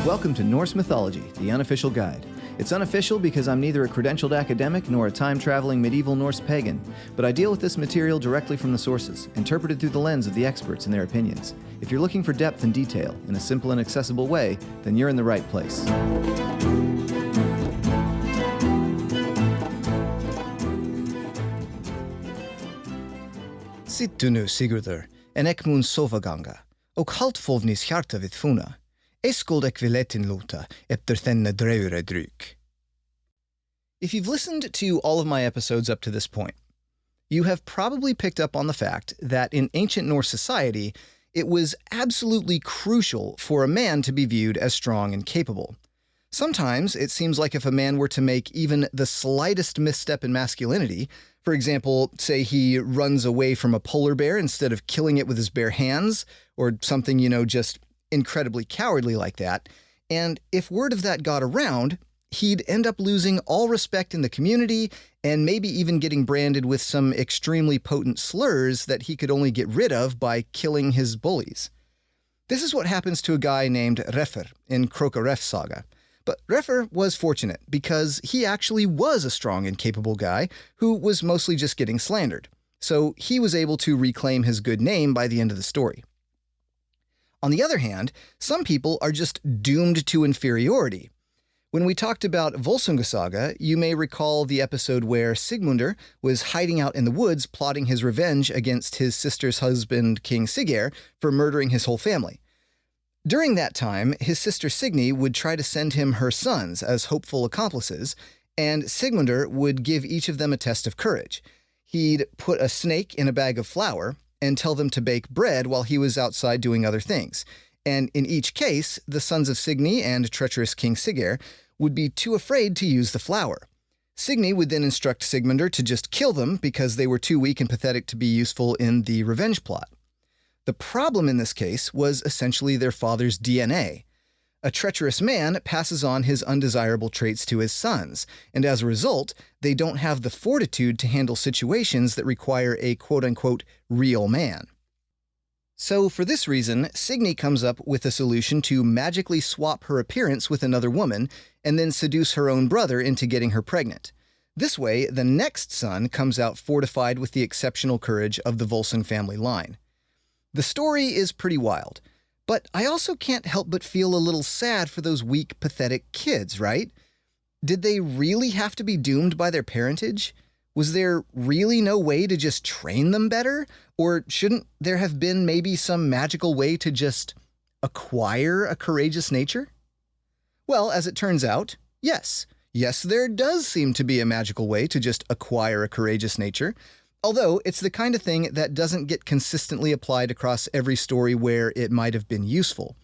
Welcome to Norse Mythology, the unofficial guide. It's unofficial because I'm neither a credentialed academic nor a time-traveling medieval Norse pagan, but I deal with this material directly from the sources, interpreted through the lens of the experts and their opinions. If you're looking for depth and detail in a simple and accessible way, then you're in the right place. Sittu nu, Sigurður, en ek mun sovaganga, og halt fovnis hjarta vid funa. Eskuld ek viletin luta, efter thenne dreure dryk. If you've listened to all of my episodes up to this point, you have probably picked up on the fact that in ancient Norse society, it was absolutely crucial for a man to be viewed as strong and capable. Sometimes it seems like if a man were to make even the slightest misstep in masculinity, for example, say he runs away from a polar bear instead of killing it with his bare hands, or something, just incredibly cowardly like that, and if word of that got around, he'd end up losing all respect in the community and maybe even getting branded with some extremely potent slurs that he could only get rid of by killing his bullies. This is what happens to a guy named Hrolf in Hrolf's Saga. But Hrolf was fortunate because he actually was a strong and capable guy who was mostly just getting slandered. So he was able to reclaim his good name by the end of the story. On the other hand, some people are just doomed to inferiority. When we talked about Volsunga Saga, you may recall the episode where Sigmundur was hiding out in the woods plotting his revenge against his sister's husband, King Siggeir, for murdering his whole family. During that time, his sister Signy would try to send him her sons as hopeful accomplices, and Sigmundur would give each of them a test of courage. He'd put a snake in a bag of flour and tell them to bake bread while he was outside doing other things. And in each case, the sons of Signy and treacherous King Siggeir would be too afraid to use the flour. Signy would then instruct Sigmundur to just kill them because they were too weak and pathetic to be useful in the revenge plot. The problem in this case was essentially their father's DNA. A treacherous man passes on his undesirable traits to his sons, and as a result, they don't have the fortitude to handle situations that require a quote-unquote real man. So for this reason, Signy comes up with a solution to magically swap her appearance with another woman and then seduce her own brother into getting her pregnant. This way, the next son comes out fortified with the exceptional courage of the Volsung family line. The story is pretty wild. But I also can't help but feel a little sad for those weak, pathetic kids, right? Did they really have to be doomed by their parentage? Was there really no way to just train them better? Or shouldn't there have been maybe some magical way to just acquire a courageous nature? Well, as it turns out, yes. Yes, there does seem to be a magical way to just acquire a courageous nature. Although it's the kind of thing that doesn't get consistently applied across every story where it might have been useful.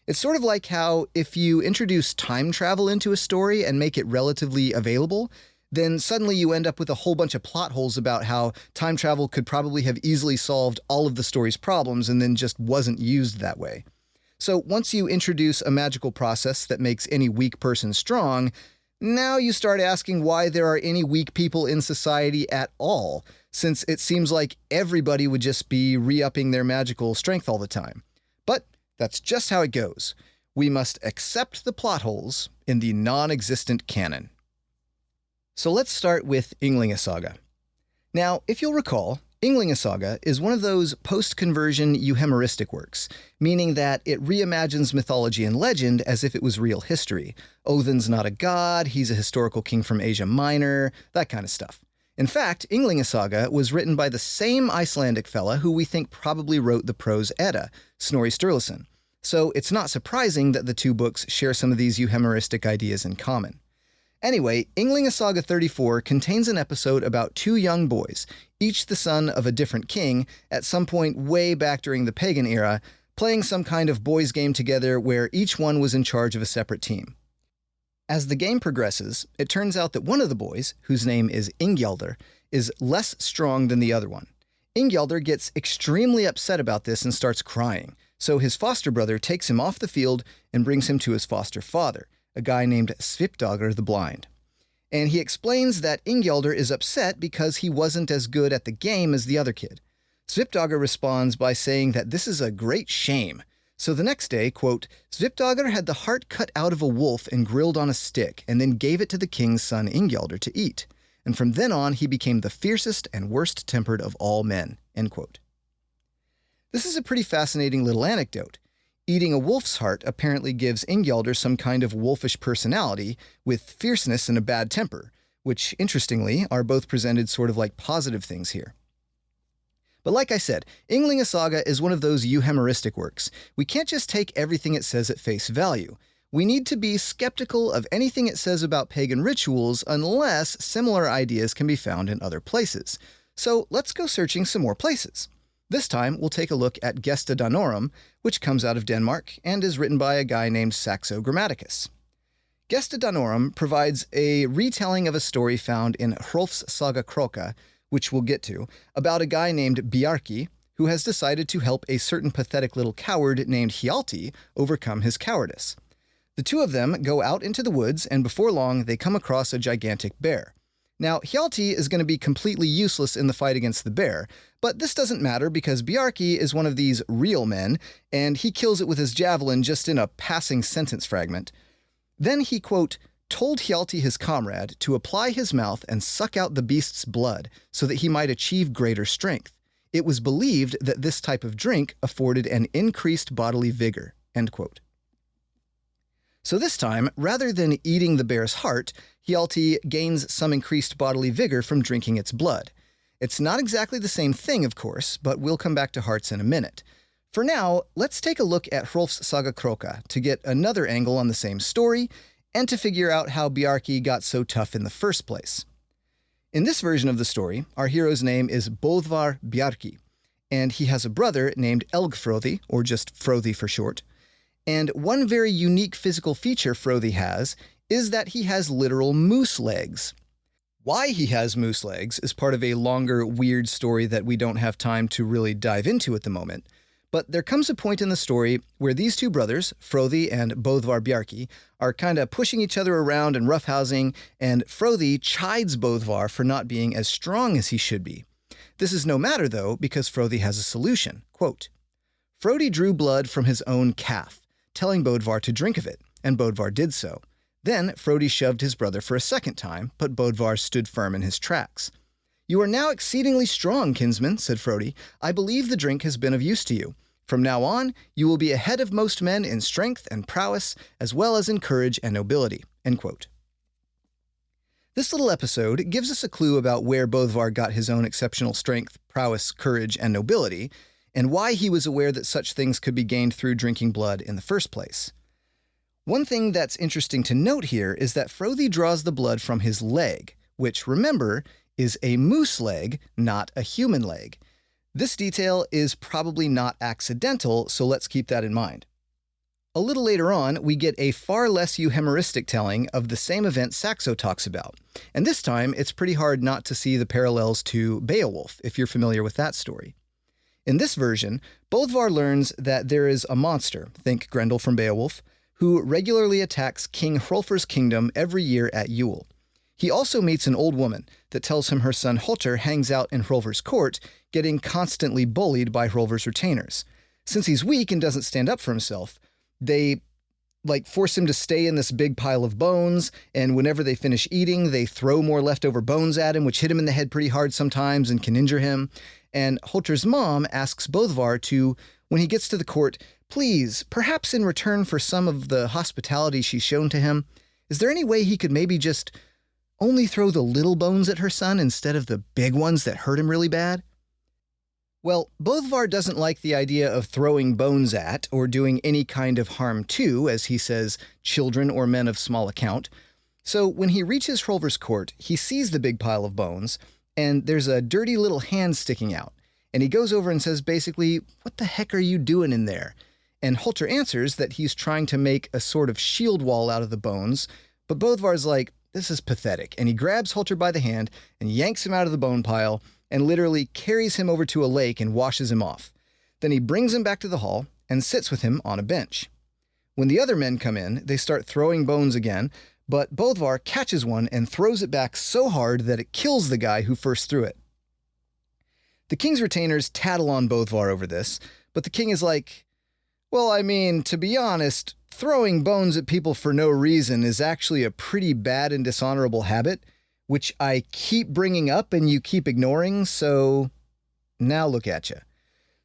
It's sort of like how if you introduce time travel into a story and make it relatively available, then suddenly you end up with a whole bunch of plot holes about how time travel could probably have easily solved all of the story's problems and then just wasn't used that way. So once you introduce a magical process that makes any weak person strong, now you start asking why there are any weak people in society at all, since it seems like everybody would just be re-upping their magical strength all the time. But that's just how it goes. We must accept the plot holes in the non-existent canon. So let's start with Ynglinga Saga. Now, if you'll recall, Ynglinga Saga is one of those post-conversion euhemeristic works, meaning that it reimagines mythology and legend as if it was real history. Odin's not a god, he's a historical king from Asia Minor, that kind of stuff. In fact, Ynglinga Saga was written by the same Icelandic fella who we think probably wrote the prose Edda, Snorri Sturluson. So it's not surprising that the two books share some of these euhemeristic ideas in common. Anyway, Ynglinga Saga 34 contains an episode about two young boys, each the son of a different king, at some point way back during the pagan era, playing some kind of boys' game together where each one was in charge of a separate team. As the game progresses, it turns out that one of the boys, whose name is Ingjaldur, is less strong than the other one. Ingjaldur gets extremely upset about this and starts crying, so his foster brother takes him off the field and brings him to his foster father, a guy named Svipdagur the Blind. And he explains that Ingjaldur is upset because he wasn't as good at the game as the other kid. Svipdagur responds by saying that this is a great shame, So the next day, quote, Svipdagur had the heart cut out of a wolf and grilled on a stick, and then gave it to the king's son Ingjaldur to eat. And from then on he became the fiercest and worst-tempered of all men, end quote. This is a pretty fascinating little anecdote. Eating a wolf's heart apparently gives Ingjaldur some kind of wolfish personality with fierceness and a bad temper, which, interestingly, are both presented sort of like positive things here. But like I said, Ynglinga Saga is one of those euhemeristic works. We can't just take everything it says at face value. We need to be skeptical of anything it says about pagan rituals unless similar ideas can be found in other places. So let's go searching some more places. This time, we'll take a look at Gesta Danorum, which comes out of Denmark and is written by a guy named Saxo Grammaticus. Gesta Danorum provides a retelling of a story found in Hrolf's Saga Kroka, which we'll get to, about a guy named Bjarki, who has decided to help a certain pathetic little coward named Hjalti overcome his cowardice. The two of them go out into the woods, and before long, they come across a gigantic bear. Now, Hjalti is going to be completely useless in the fight against the bear, but this doesn't matter because Bjarki is one of these real men, and he kills it with his javelin just in a passing sentence fragment. Then he, quote, told Hjalti his comrade to apply his mouth and suck out the beast's blood so that he might achieve greater strength. It was believed that this type of drink afforded an increased bodily vigor, end quote. So this time, rather than eating the bear's heart, Hjalti gains some increased bodily vigor from drinking its blood. It's not exactly the same thing, of course, but we'll come back to hearts in a minute. For now, let's take a look at Hrolf's Saga Kroka to get another angle on the same story and to figure out how Bjarki got so tough in the first place. In this version of the story, our hero's name is Böðvar Bjarki, and he has a brother named Elgfroði, or just Froði for short. And one very unique physical feature Froði has is that he has literal moose legs. Why he has moose legs is part of a longer, weird story that we don't have time to really dive into at the moment. But there comes a point in the story where these two brothers, Froði and Böðvar Bjarki, are kind of pushing each other around and roughhousing, and Froði chides Böðvar for not being as strong as he should be. This is no matter, though, because Froði has a solution. Quote, Froði drew blood from his own calf, telling Böðvar to drink of it, and Böðvar did so. Then Froði shoved his brother for a second time, but Böðvar stood firm in his tracks. You are now exceedingly strong, kinsman, said Froði. I believe the drink has been of use to you. From now on, you will be ahead of most men in strength and prowess, as well as in courage and nobility. End quote. This little episode gives us a clue about where Böðvar got his own exceptional strength, prowess, courage, and nobility, and why he was aware that such things could be gained through drinking blood in the first place. One thing that's interesting to note here is that Froði draws the blood from his leg, which, remember, is a moose leg, not a human leg. This detail is probably not accidental, so let's keep that in mind. A little later on, we get a far less euhemeristic telling of the same event Saxo talks about, and this time it's pretty hard not to see the parallels to Beowulf, if you're familiar with that story. In this version, Böðvar learns that there is a monster, think Grendel from Beowulf, who regularly attacks King Hrolfr's kingdom every year at Yule. He also meets an old woman that tells him her son Hotr hangs out in Hrolfr's court, getting constantly bullied by Hrolfr's retainers. Since he's weak and doesn't stand up for himself, they force him to stay in this big pile of bones, and whenever they finish eating, they throw more leftover bones at him, which hit him in the head pretty hard sometimes and can injure him. And Hotr's mom asks Böðvar to, when he gets to the court, please, perhaps in return for some of the hospitality she's shown to him, is there any way he could maybe just only throw the little bones at her son instead of the big ones that hurt him really bad? Well, Böðvar doesn't like the idea of throwing bones at or doing any kind of harm to, as he says, children or men of small account. So when he reaches Hrolfr's court, he sees the big pile of bones, and there's a dirty little hand sticking out. And he goes over and says basically, what the heck are you doing in there? And Hotr answers that he's trying to make a sort of shield wall out of the bones, but Böðvar's like, this is pathetic, and he grabs Hotr by the hand and yanks him out of the bone pile and literally carries him over to a lake and washes him off. Then he brings him back to the hall and sits with him on a bench. When the other men come in, they start throwing bones again, but Böðvar catches one and throws it back so hard that it kills the guy who first threw it. The king's retainers tattle on Böðvar over this, but the king is like, Well, I mean, to be honest, throwing bones at people for no reason is actually a pretty bad and dishonorable habit, which I keep bringing up and you keep ignoring, so now look at you.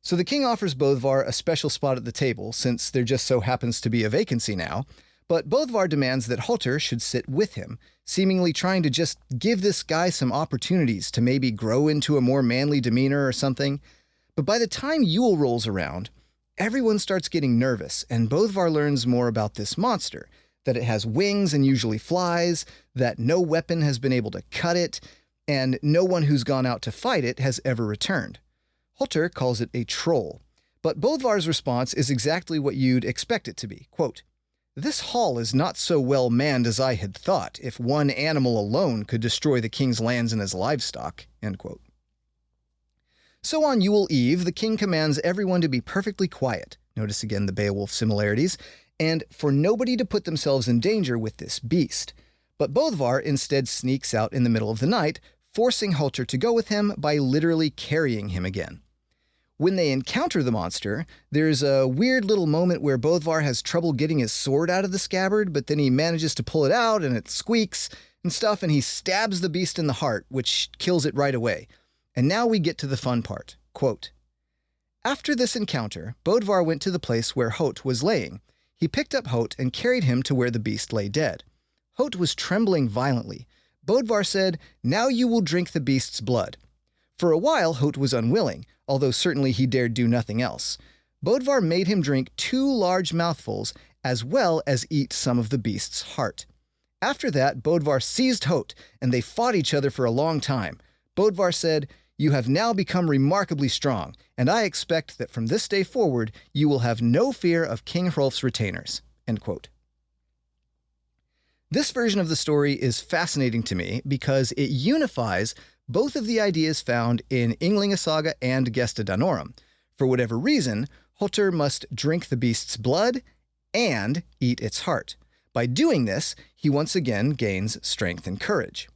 So the king offers Bodvar a special spot at the table, since there just so happens to be a vacancy now, but Bodvar demands that Hotr should sit with him, seemingly trying to just give this guy some opportunities to maybe grow into a more manly demeanor or something. But by the time Yule rolls around, everyone starts getting nervous, and Bodvar learns more about this monster, that it has wings and usually flies, that no weapon has been able to cut it, and no one who's gone out to fight it has ever returned. Hotr calls it a troll, but Bodvar's response is exactly what you'd expect it to be. Quote, "This hall is not so well manned as I had thought, if one animal alone could destroy the king's lands and his livestock." End quote. So on Yule Eve, the king commands everyone to be perfectly quiet, notice again the Beowulf similarities, and for nobody to put themselves in danger with this beast. But Bodvar instead sneaks out in the middle of the night, forcing Hotr to go with him by literally carrying him again. When they encounter the monster, there's a weird little moment where Bodvar has trouble getting his sword out of the scabbard, but then he manages to pull it out and it squeaks and stuff, and he stabs the beast in the heart, which kills it right away. And now we get to the fun part. Quote, "After this encounter, Bodvar went to the place where Hot was laying. He picked up Hot and carried him to where the beast lay dead. Hot was trembling violently. Bodvar said, 'Now you will drink the beast's blood.' For a while, Hot was unwilling, although certainly he dared do nothing else. Bodvar made him drink 2 large mouthfuls, as well as eat some of the beast's heart. After that, Bodvar seized Hot, and they fought each other for a long time. Bodvar said, 'You have now become remarkably strong, and I expect that from this day forward you will have no fear of King Hrolf's retainers.'" End quote. This version of the story is fascinating to me because it unifies both of the ideas found in Ynglinga Saga and Gesta Danorum. For whatever reason, Hotr must drink the beast's blood and eat its heart. By doing this, he once again gains strength and courage.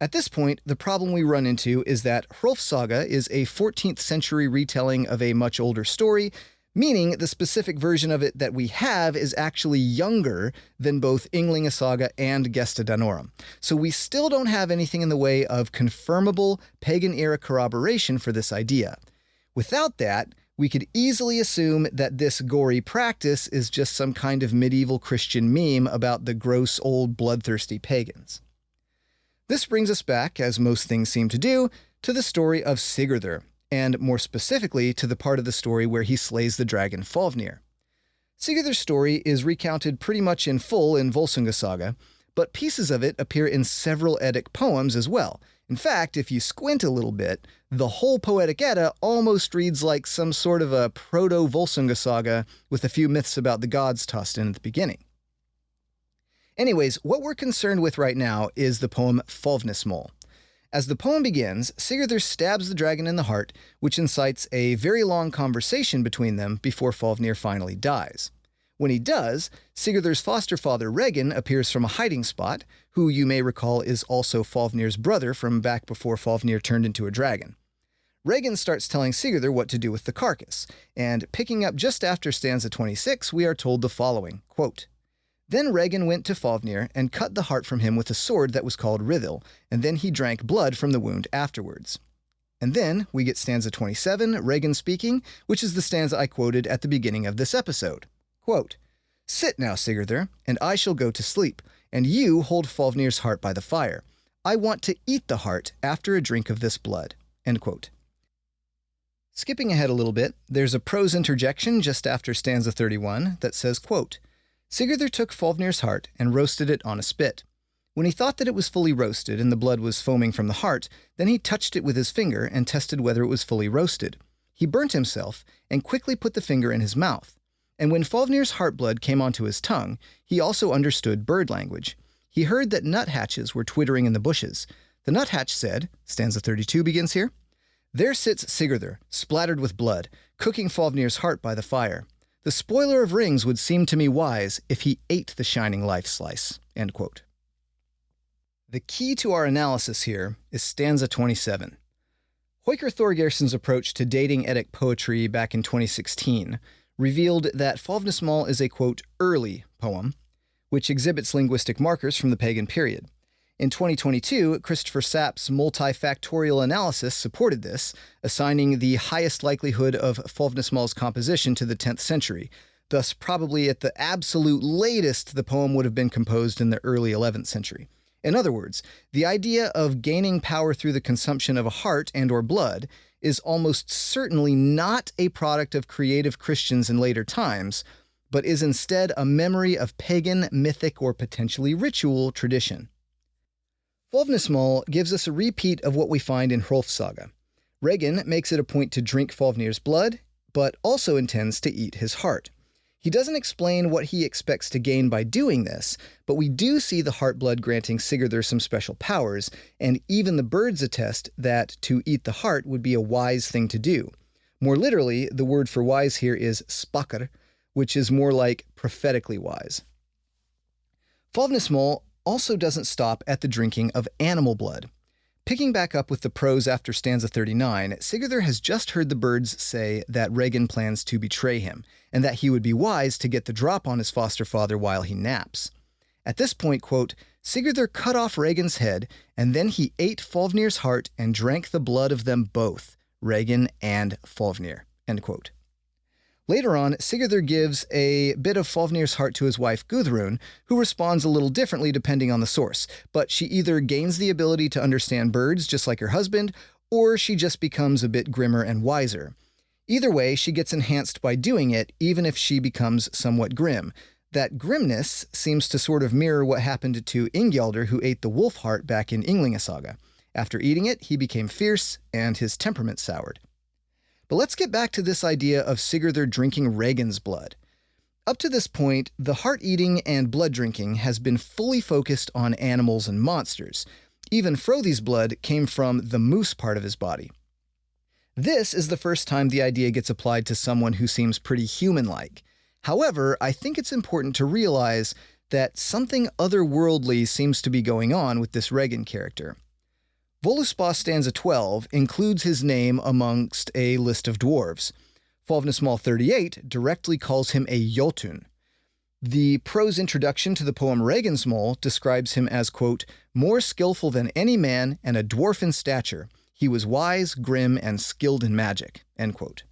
At this point, the problem we run into is that Hrolf's Saga is a 14th century retelling of a much older story, meaning the specific version of it that we have is actually younger than both Ynglinga Saga and Gesta Danorum. So we still don't have anything in the way of confirmable pagan-era corroboration for this idea. Without that, we could easily assume that this gory practice is just some kind of medieval Christian meme about the gross old bloodthirsty pagans. This brings us back, as most things seem to do, to the story of Sigurður, and more specifically to the part of the story where he slays the dragon Fafnir. Sigurdur's story is recounted pretty much in full in Volsunga Saga, but pieces of it appear in several Eddic poems as well. In fact, if you squint a little bit, the whole Poetic Edda almost reads like some sort of a proto-Volsunga Saga with a few myths about the gods tossed in at the beginning. Anyways, what we're concerned with right now is the poem Fafnismál. As the poem begins, Sigurður stabs the dragon in the heart, which incites a very long conversation between them before Fafnir finally dies. When he does, Sigurdur's foster father Regin appears from a hiding spot, who you may recall is also Fafnir's brother from back before Fafnir turned into a dragon. Regin starts telling Sigurður what to do with the carcass, and picking up just after stanza 26, we are told the following, quote, "Then Regin went to Fafnir and cut the heart from him with a sword that was called Rithil, and then he drank blood from the wound afterwards." And then we get stanza 27, Regin speaking, which is the stanza I quoted at the beginning of this episode. Quote, "Sit now, Sigurður, and I shall go to sleep, and you hold Fafnir's heart by the fire. I want to eat the heart after a drink of this blood." End quote. Skipping ahead a little bit, there's a prose interjection just after stanza 31 that says, quote, "Sigurður took Fafnir's heart and roasted it on a spit. When he thought that it was fully roasted and the blood was foaming from the heart, then he touched it with his finger and tested whether it was fully roasted. He burnt himself and quickly put the finger in his mouth. And when Fafnir's heart blood came onto his tongue, he also understood bird language. He heard that nuthatches were twittering in the bushes. The nuthatch said," stanza 32 begins here, "There sits Sigurður, splattered with blood, cooking Fafnir's heart by the fire. The spoiler of rings would seem to me wise if he ate the shining life slice." End quote. The key to our analysis here is stanza 27. Haukur Þorgeirsson's approach to dating Eddic poetry back in 2016 revealed that Fáfnismál is a, quote, early poem, which exhibits linguistic markers from the pagan period. In 2022, Christopher Sapp's multifactorial analysis supported this, assigning the highest likelihood of Fáfnismál's composition to the 10th century. Thus, probably at the absolute latest, the poem would have been composed in the early 11th century. In other words, the idea of gaining power through the consumption of a heart and or blood is almost certainly not a product of creative Christians in later times, but is instead a memory of pagan, mythic, or potentially ritual tradition. Fáfnismál gives us a repeat of what we find in Hrolf's saga. Regin makes it a point to drink Fáfnir's blood, but also intends to eat his heart. He doesn't explain what he expects to gain by doing this, but we do see the heart blood granting Sigurður some special powers, and even the birds attest that to eat the heart would be a wise thing to do. More literally, the word for wise here is spakr, which is more like prophetically wise. Fáfnismál also doesn't stop at the drinking of animal blood. Picking back up with the prose after stanza 39, Sigurður has just heard the birds say that Regin plans to betray him, and that he would be wise to get the drop on his foster father while he naps. At this point, quote, Sigurður cut off Regin's head, and then he ate Fáfnir's heart and drank the blood of them both, Regin and Fáfnir, end quote. Later on, Sigurður gives a bit of Fáfnir's heart to his wife Gudrun, who responds a little differently depending on the source, but she either gains the ability to understand birds just like her husband, or she just becomes a bit grimmer and wiser. Either way, she gets enhanced by doing it, even if she becomes somewhat grim. That grimness seems to sort of mirror what happened to Ingjaldur, who ate the wolf heart back in Ynglinga Saga. After eating it, he became fierce, and his temperament soured. But let's get back to this idea of Sigurður drinking Regin's blood. Up to this point, the heart-eating and blood drinking has been fully focused on animals and monsters. Even Frothi's blood came from the moose part of his body. This is the first time the idea gets applied to someone who seems pretty human-like. However, I think it's important to realize that something otherworldly seems to be going on with this Regin character. Völuspá stanza 12 includes his name amongst a list of dwarves. Fáfnismál 38 directly calls him a Jotun. The prose introduction to the poem Reginsmál describes him as, quote, more skillful than any man and a dwarf in stature. He was wise, grim, and skilled in magic, end quote.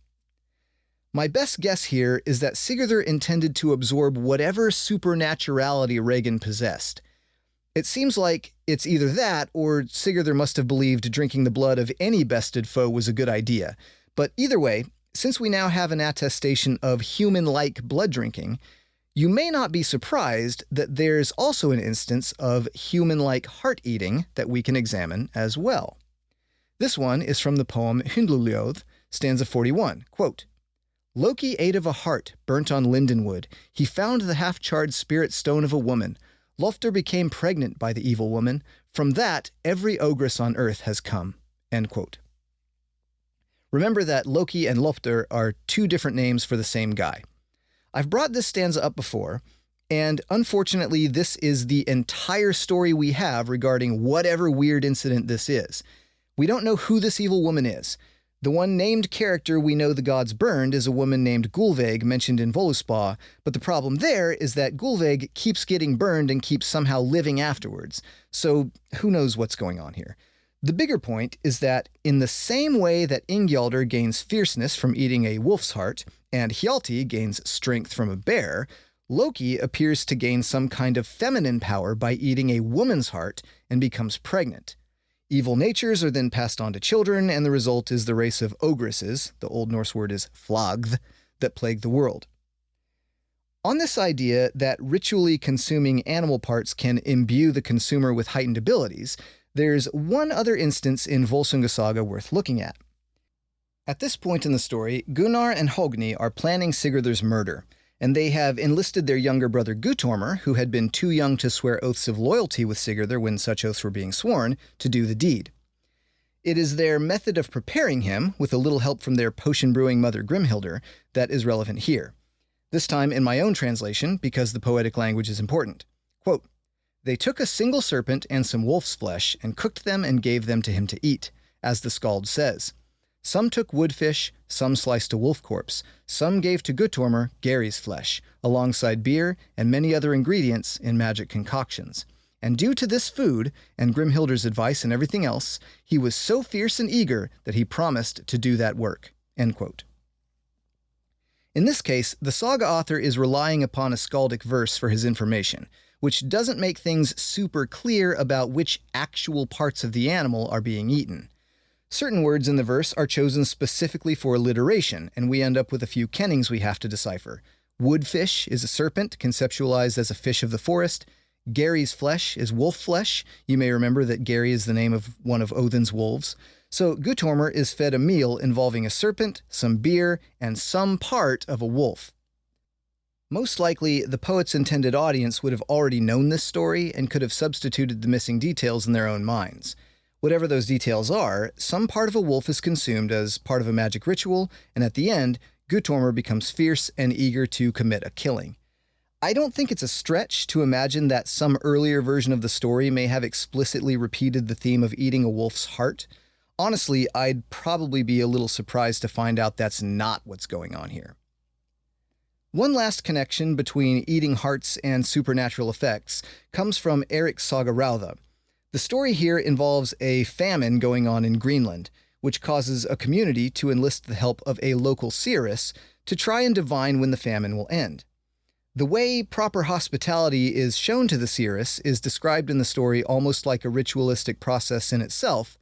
My best guess here is that Sigurður intended to absorb whatever supernaturality Regin possessed. It seems like it's either that, or Sigurður must have believed drinking the blood of any bested foe was a good idea. But either way, since we now have an attestation of human-like blood drinking, you may not be surprised that there's also an instance of human-like heart-eating that we can examine as well. This one is from the poem Hundluljóð, stanza 41, quote, Loki ate of a heart burnt on lindenwood. He found the half-charred spirit stone of a woman. Lofter became pregnant by the evil woman. From that, every ogress on earth has come. End quote. Remember that Loki and Lofter are two different names for the same guy. I've brought this stanza up before, and unfortunately this is the entire story we have regarding whatever weird incident this is. We don't know who this evil woman is. The one named character we know the gods burned is a woman named Gullveig mentioned in Völuspá, but the problem there is that Gullveig keeps getting burned and keeps somehow living afterwards, so who knows what's going on here. The bigger point is that in the same way that Ingjaldur gains fierceness from eating a wolf's heart, and Hjalti gains strength from a bear, Loki appears to gain some kind of feminine power by eating a woman's heart and becomes pregnant. Evil natures are then passed on to children, and the result is the race of ogresses, the Old Norse word is flagð, that plague the world. On this idea that ritually consuming animal parts can imbue the consumer with heightened abilities, there's one other instance in Volsunga Saga worth looking at. At this point in the story, Gunnar and Hogni are planning Sigurður's murder, and they have enlisted their younger brother Guttormr, who had been too young to swear oaths of loyalty with Sigurður when such oaths were being sworn, to do the deed. It is their method of preparing him, with a little help from their potion-brewing mother Grimhildr, that is relevant here. This time in my own translation, because the poetic language is important. Quote, They took a single serpent and some wolf's flesh, and cooked them and gave them to him to eat, as the skald says. Some took woodfish, some sliced a wolf corpse, some gave to Guttormr Gary's flesh, alongside beer and many other ingredients in magic concoctions. And due to this food, and Grimhilder's advice and everything else, he was so fierce and eager that he promised to do that work." End quote. In this case, the saga author is relying upon a skaldic verse for his information, which doesn't make things super clear about which actual parts of the animal are being eaten. Certain words in the verse are chosen specifically for alliteration, and we end up with a few kennings we have to decipher. Woodfish is a serpent, conceptualized as a fish of the forest. Gary's flesh is wolf flesh. You may remember that Gary is the name of one of Odin's wolves. So Guttormr is fed a meal involving a serpent, some beer, and some part of a wolf. Most likely, the poet's intended audience would have already known this story and could have substituted the missing details in their own minds. Whatever those details are, some part of a wolf is consumed as part of a magic ritual, and at the end, Guttormr becomes fierce and eager to commit a killing. I don't think it's a stretch to imagine that some earlier version of the story may have explicitly repeated the theme of eating a wolf's heart. Honestly, I'd probably be a little surprised to find out that's not what's going on here. One last connection between eating hearts and supernatural effects comes from Eiríks' Saga Rauða. The story here involves a famine going on in Greenland, which causes a community to enlist the help of a local seeress to try and divine when the famine will end. The way proper hospitality is shown to the seeress is described in the story almost like a ritualistic process in itself,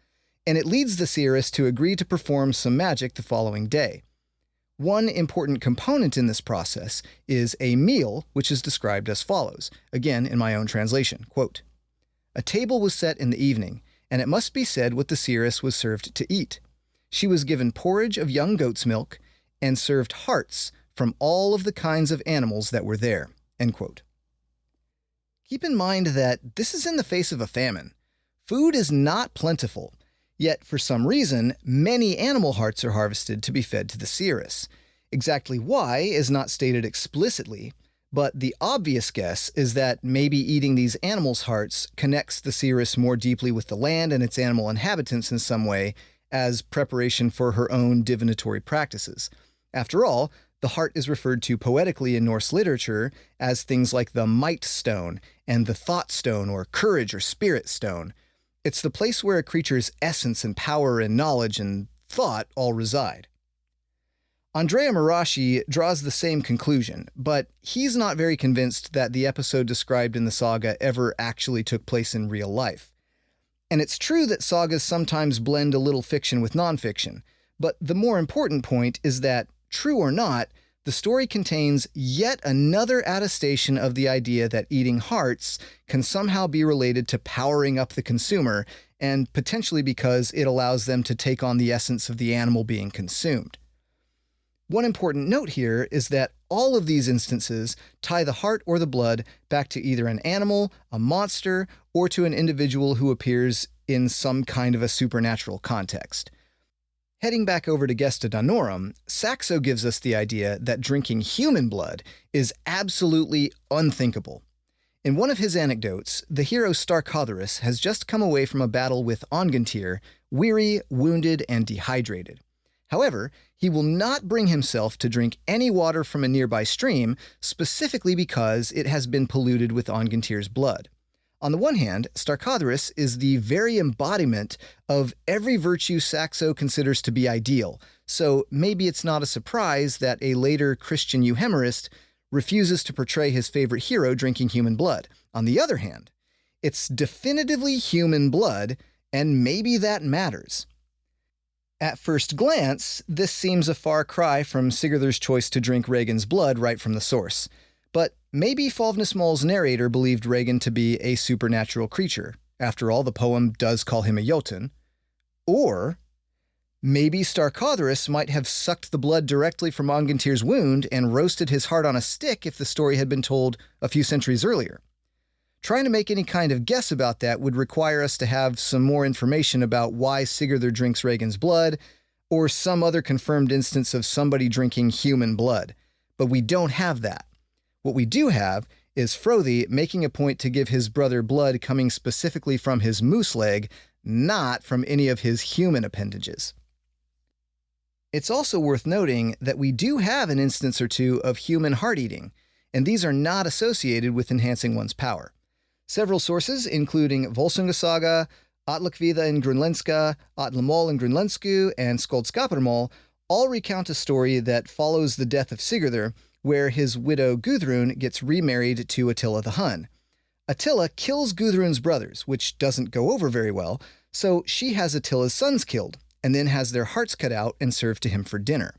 and it leads the seeress to agree to perform some magic the following day. One important component in this process is a meal, which is described as follows, again in my own translation, quote, "A table was set in the evening, and it must be said what the seeress was served to eat. She was given porridge of young goat's milk, and served hearts from all of the kinds of animals that were there." End quote. Keep in mind that this is in the face of a famine. Food is not plentiful, yet for some reason, many animal hearts are harvested to be fed to the seeress. Exactly why is not stated explicitly, but the obvious guess is that maybe eating these animals' hearts connects the seeress more deeply with the land and its animal inhabitants in some way as preparation for her own divinatory practices. After all, the heart is referred to poetically in Norse literature as things like the might stone and the thought stone or courage or spirit stone. It's the place where a creature's essence and power and knowledge and thought all reside. Andrea Maraschi draws the same conclusion, but he's not very convinced that the episode described in the saga ever actually took place in real life. And it's true that sagas sometimes blend a little fiction with nonfiction, but the more important point is that, true or not, the story contains yet another attestation of the idea that eating hearts can somehow be related to powering up the consumer, and potentially because it allows them to take on the essence of the animal being consumed. One important note here is that all of these instances tie the heart or the blood back to either an animal, a monster, or to an individual who appears in some kind of a supernatural context. Heading back over to Gesta Danorum, Saxo gives us the idea that drinking human blood is absolutely unthinkable. In one of his anecdotes, the hero Starkathrus has just come away from a battle with Ongentir, weary, wounded, and dehydrated. However, he will not bring himself to drink any water from a nearby stream, specifically because it has been polluted with Ongentir's blood. On the one hand, Starkathrus is the very embodiment of every virtue Saxo considers to be ideal, so maybe it's not a surprise that a later Christian euhemerist refuses to portray his favorite hero drinking human blood. On the other hand, it's definitively human blood, and maybe that matters. At first glance, this seems a far cry from Sigurðr's choice to drink Regin's blood right from the source. But maybe Fáfnismál's narrator believed Regin to be a supernatural creature. After all, the poem does call him a Jotun. Or maybe Starkathrus might have sucked the blood directly from Ongentir's wound and roasted his heart on a stick if the story had been told a few centuries earlier. Trying to make any kind of guess about that would require us to have some more information about why Sigurður drinks Regin's blood, or some other confirmed instance of somebody drinking human blood. But we don't have that. What we do have is Fróði making a point to give his brother blood coming specifically from his moose leg, not from any of his human appendages. It's also worth noting that we do have an instance or two of human heart-eating, and these are not associated with enhancing one's power. Several sources, including Volsunga Saga, Atlakvida in Grunlenska, Atlamal in Grunlensku, and Skoldskaparmal, all recount a story that follows the death of Sigurður, where his widow Gudrun gets remarried to Attila the Hun. Attila kills Gudrun's brothers, which doesn't go over very well, so she has Attila's sons killed, and then has their hearts cut out and served to him for dinner.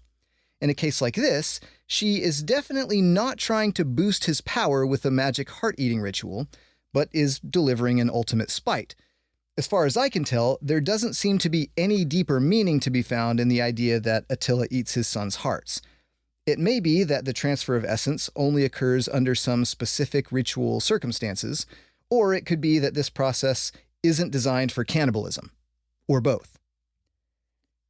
In a case like this, she is definitely not trying to boost his power with a magic heart-eating ritual, but is delivering an ultimate spite. As far as I can tell, there doesn't seem to be any deeper meaning to be found in the idea that Attila eats his sons' hearts. It may be that the transfer of essence only occurs under some specific ritual circumstances, or it could be that this process isn't designed for cannibalism, or both.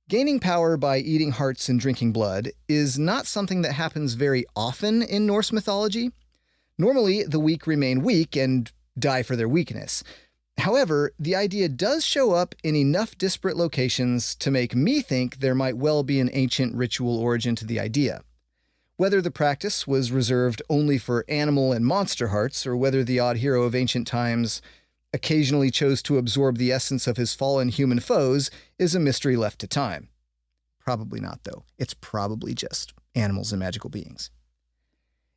Gaining power by eating hearts and drinking blood is not something that happens very often in Norse mythology. Normally, the weak remain weak and die for their weakness. However, the idea does show up in enough disparate locations to make me think there might well be an ancient ritual origin to the idea. Whether the practice was reserved only for animal and monster hearts, or whether the odd hero of ancient times occasionally chose to absorb the essence of his fallen human foes, is a mystery left to time. Probably not, though. It's probably just animals and magical beings.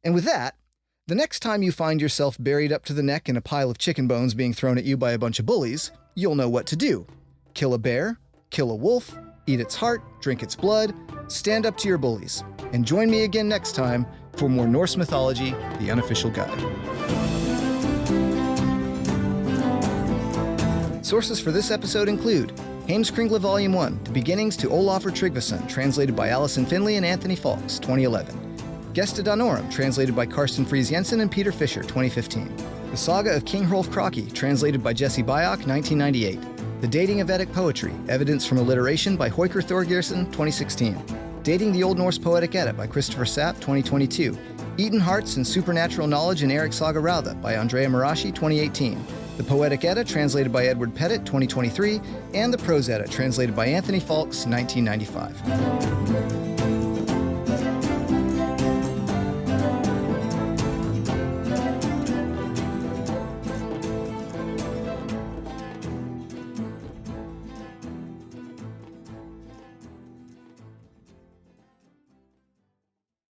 And with that, the next time you find yourself buried up to the neck in a pile of chicken bones being thrown at you by a bunch of bullies, you'll know what to do. Kill a bear, kill a wolf, eat its heart, drink its blood, stand up to your bullies, and join me again next time for more Norse Mythology, the Unofficial Guide. Sources for this episode include Heimskringla Volume 1, The Beginnings to Óláfr Tryggvason, translated by Alison, Finlay, and Anthony Faulkes, 2011. Gesta Danorum, translated by Karsten Friis-Jensen and Peter Fisher, 2015. The Saga of King Hrolf Kraki, translated by Jesse Byock, 1998. The Dating of Eddic Poetry, Evidence from Alliteration by Haukur Þorgeirsson, 2016. Dating the Old Norse Poetic Edda by Christopher Sapp, 2022. Eaten Hearts and Supernatural Knowledge in Eiríks Saga rauða by Andrea Maraschi, 2018. The Poetic Edda, translated by Edward Pettit, 2023, and the Prose Edda, translated by Anthony Faulkes, 1995.